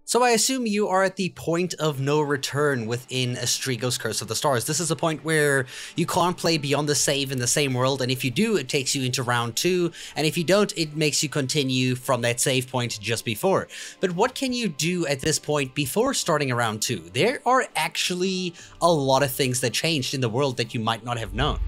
So I assume you are at the point of no return within Asterigos Curse of the Stars. This is a point where you can't play beyond the save in the same world, and if you do, it takes you into round 2, and if you don't, it makes you continue from that save point just before. But what can you do at this point before starting a round 2? There are actually a lot of things that changed in the world that you might not have known.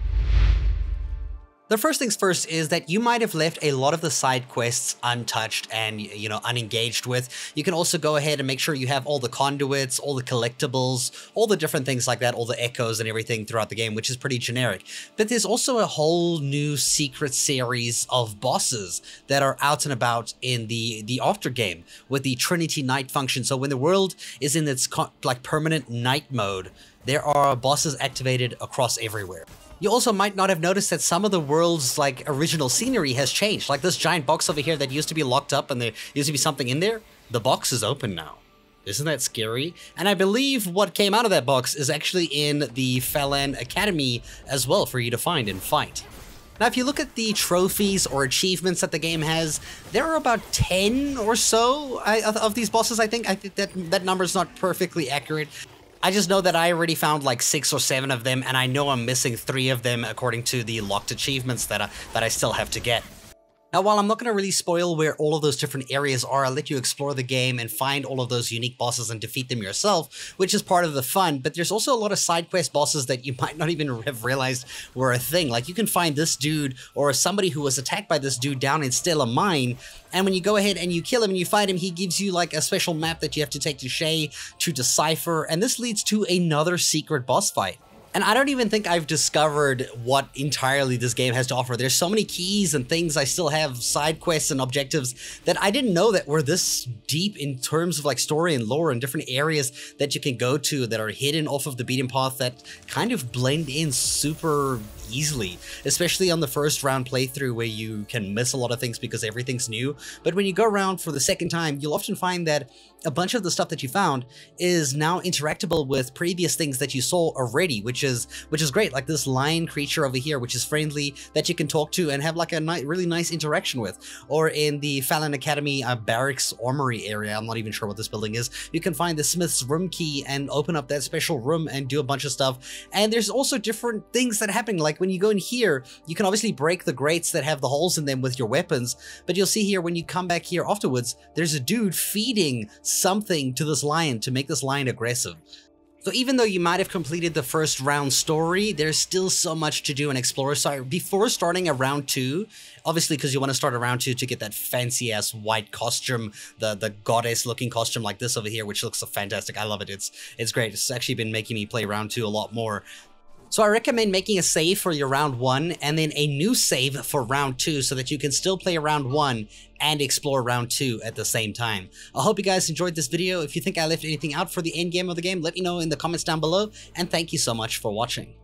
The first things first is that you might have left a lot of the side quests untouched and, unengaged with. You can also go ahead and make sure you have all the conduits, all the collectibles, all the different things like that, all the echoes and everything throughout the game, which is pretty generic. But there's also a whole new secret series of bosses that are out and about in the after game with the Trinity Night function. So when the world is in its permanent night mode, there are bosses activated across everywhere. You also might not have noticed that some of the world's original scenery has changed. Like this giant box over here that used to be locked up and there used to be something in there. The box is open now. Isn't that scary? And I believe what came out of that box is actually in the Falan Academy as well for you to find and fight. Now, if you look at the trophies or achievements that the game has, there are about 10 or so of these bosses, I think. I think that number's not perfectly accurate. I just know that I already found 6 or 7 of them, and I know I'm missing 3 of them according to the locked achievements that I still have to get. Now, while I'm not going to really spoil where all of those different areas are, I'll let you explore the game and find all of those unique bosses and defeat them yourself, which is part of the fun, but there's also a lot of side quest bosses that you might not even have realized were a thing. Like, you can find this dude, or somebody who was attacked by this dude down in Stella Mine, and when you go ahead and you kill him and you fight him, he gives you a special map that you have to take to Shay to decipher, and this leads to another secret boss fight. And I don't even think I've discovered what entirely this game has to offer. There's so many keys and things I still have, side quests and objectives, that I didn't know that were this deep in terms of story and lore and different areas that you can go to that are hidden off of the beaten path that kind of blend in super easily, especially on the first round playthrough where you can miss a lot of things because everything's new. But when you go around for the second time, you'll often find that a bunch of the stuff that you found is now interactable with previous things that you saw already, which is great. Like this lion creature over here, which is friendly, that you can talk to and have a really nice interaction with. Or in the Falan Academy barracks armory area, I'm not even sure what this building is, you can find the Smith's room key and open up that special room and do a bunch of stuff. And there's also different things that happen, like when you go in here, you can obviously break the grates that have the holes in them with your weapons, but you'll see here when you come back here afterwards, there's a dude feeding something to this lion to make this lion aggressive. So even though you might have completed the first round story, there's still so much to do and explore. So before starting a round 2, obviously because you want to start a round 2 to get that fancy ass white costume, the goddess looking costume like this over here, which looks so fantastic. I love it. It's great. It's actually been making me play round 2 a lot more. So I recommend making a save for your round 1 and then a new save for round 2 so that you can still play round 1 and explore round 2 at the same time. I hope you guys enjoyed this video. If you think I left anything out for the end game of the game, let me know in the comments down below, and thank you so much for watching.